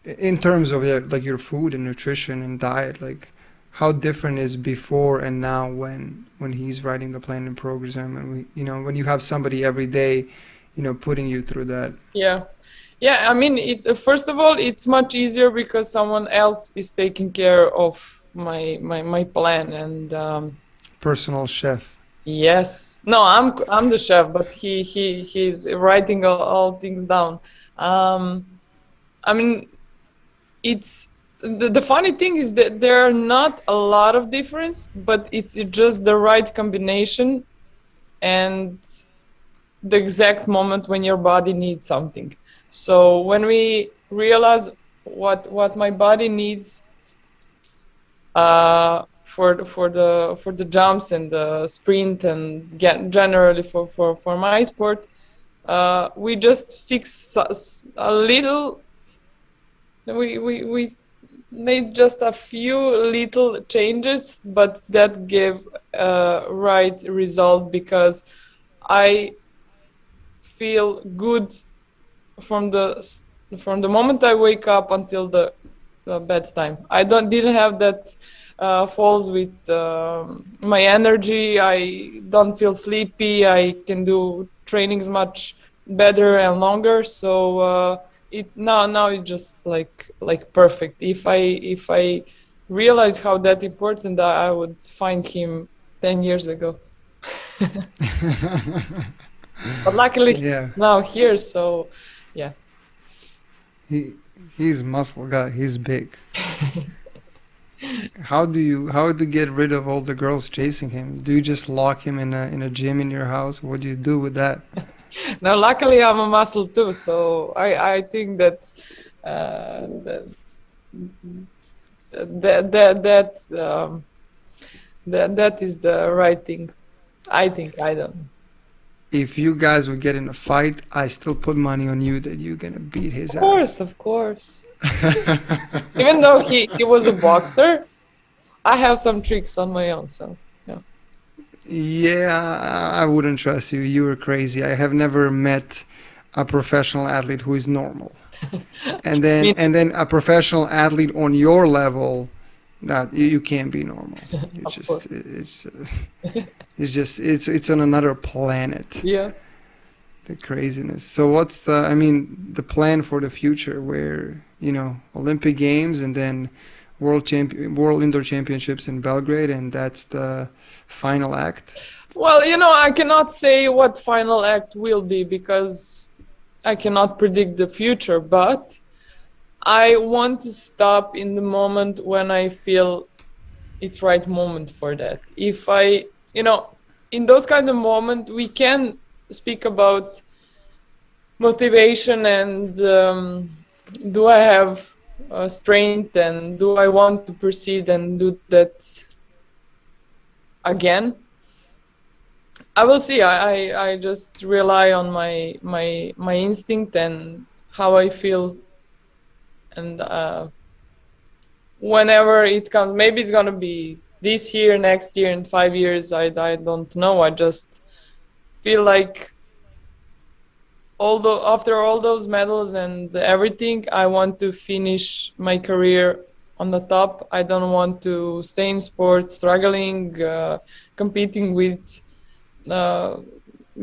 in terms of, yeah, like your food and nutrition and diet, like how different is before and now when he's writing the plan and program and when you have somebody every day, putting you through that Yeah. Yeah, I mean, first of all, it's much easier because someone else is taking care of my plan, and personal chef. yes, no, I'm the chef, but he's writing all things down. Um, I mean, it's the funny thing is that there are not a lot of difference, but it's just the right combination and the exact moment when your body needs something. So when we realize what my body needs for the jumps and the sprint and generally for my sport, we just fix a little. We made just a few little changes, but that gave a right result because I feel good from the moment I wake up until the bedtime. I didn't have that falls with my energy. I don't feel sleepy. I can do trainings much better and longer. So it now it's just like perfect. If I realize how that important, I would find him 10 years ago. But luckily Yeah, he's now here. So yeah. he he's muscle guy, he's big. How do you get rid of all the girls chasing him? Do you just lock him in a gym in your house? What do you do with that? Now, luckily, I'm a muscle too, so I think that that that is the right thing. I think I don't. If you guys would get in a fight, I still put money on you that you're gonna beat his Of course, ass. of course. Even though he was a boxer, I have some tricks on my own. So yeah. Yeah, I wouldn't trust you. You are crazy. I have never met a professional athlete who is normal. And I then mean, and then a professional athlete on your level, that you can't be normal. You of course. just it's on another planet. Yeah. The craziness. So what's the plan for the future where, Olympic Games and then World Indoor Championships in Belgrade, and that's the final act? Well, I cannot say what final act will be because I cannot predict the future, but I want to stop in the moment when I feel it's right moment for that. If I, in those kind of moment, we can speak about motivation and do I have strength and do I want to proceed and do that again. I will see. I just rely on my instinct and how I feel, and whenever it comes, maybe it's gonna be this year, next year, in 5 years. I don't know. I just feel like although after all those medals and everything, I want to finish my career on the top. I don't want to stay in sports, struggling, competing with uh,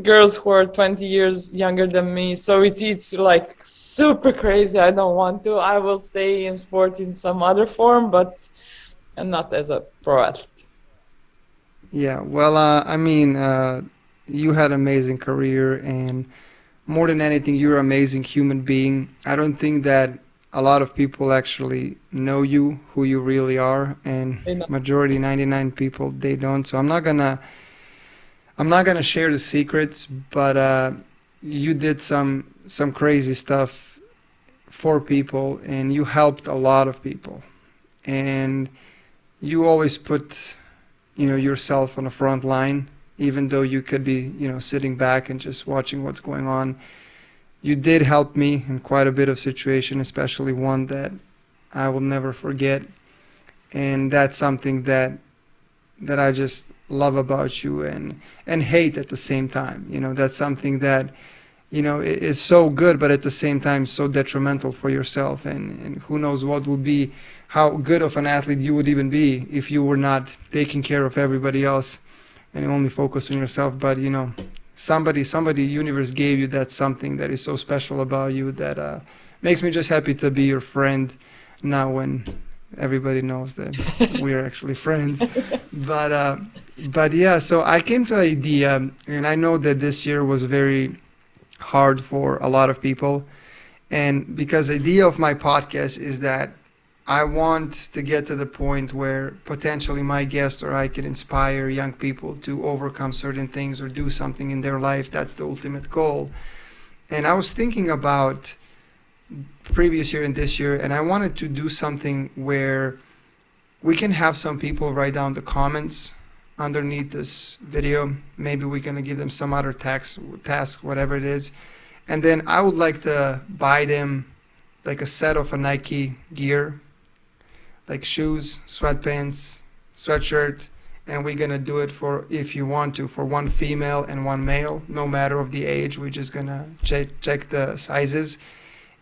girls who are 20 years younger than me. So it's like super crazy. I don't want to. I will stay in sport in some other form, but and not as a pro athlete. Yeah, well, you had an amazing career, and more than anything, you're an amazing human being. I don't think that a lot of people actually know you, who you really are, and You know. majority, 99 people, they don't. So I'm not gonna share the secrets, but you did some crazy stuff for people, and you helped a lot of people, and you always put yourself on the front line, even though you could be sitting back and just watching what's going on. You did help me in quite a bit of situation, especially one that I will never forget, and that's something that I just love about you, and hate at the same time. That's something that is so good, but at the same time so detrimental for yourself, and who knows what would be, how good of an athlete you would even be if you were not taking care of everybody else and only focus on yourself. But somebody universe gave you that something that is so special about you that makes me just happy to be your friend now when everybody knows that we're actually friends. But yeah, so I came to the idea, and I know that this year was very hard for a lot of people, and because the idea of my podcast is that I want to get to the point where potentially my guest or I can inspire young people to overcome certain things or do something in their life. That's the ultimate goal. And I was thinking about previous year and this year, and I wanted to do something where we can have some people write down the comments underneath this video. Maybe we're gonna give them some other task, whatever it is. And then I would like to buy them like a set of a Nike gear, like shoes, sweatpants, sweatshirt, and we're gonna do it for, if you want to, for one female and one male, no matter of the age. We're just gonna check the sizes,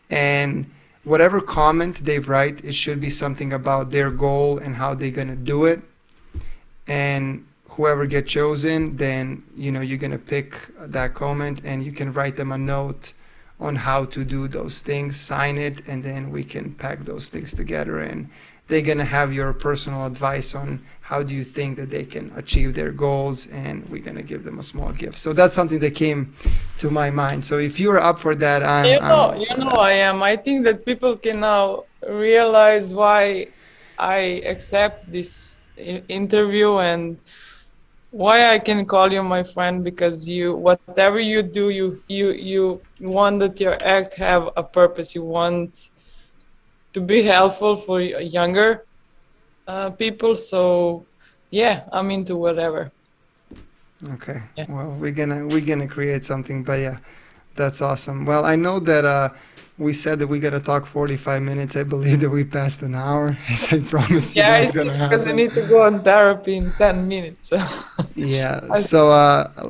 and whatever comment they write, it should be something about their goal and how they're gonna do it. And whoever get chosen, then you're gonna pick that comment, and you can write them a note on how to do those things, sign it, and then we can pack those things together, and they're gonna have your personal advice on how do you think that they can achieve their goals, and we're gonna give them a small gift. So that's something that came to my mind. So if you're up for that, I'm all You for know, that. I am. I think that people can now realize why I accept this interview and why I can call you my friend, because you, whatever you do, you want that your act have a purpose. You want to be helpful for younger people. So yeah, I'm into whatever. Okay. Yeah. Well, we're gonna create something, but yeah, that's awesome. Well, I know that we said that we gotta talk 45 minutes. I believe that we passed an hour, as I promised you Yeah, I that's see, gonna because I happen. need to go on therapy in 10 minutes. So Yeah. I, So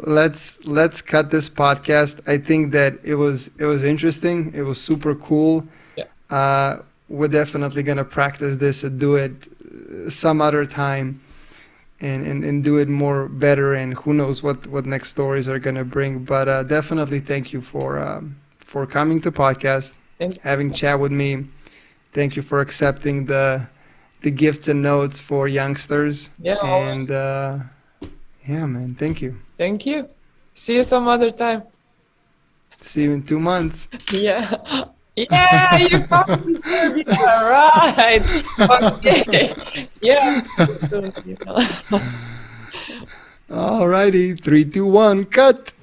let's cut this podcast. I think that it was interesting. It was super cool. yeah. Uh, we're definitely gonna practice this and do it some other time, and do it more better, and who knows what next stories are gonna bring. But definitely thank you for coming to podcast, Thank you. having chat with me. Thank you for accepting the gifts and notes for youngsters. Yeah, always. And yeah, man, thank you. Thank you. See you some other time. See you in 2 months. Yeah. Yeah, you promised Serbia, right? Okay. Yeah, see you soon. Alrighty, 3, 2, 1, cut.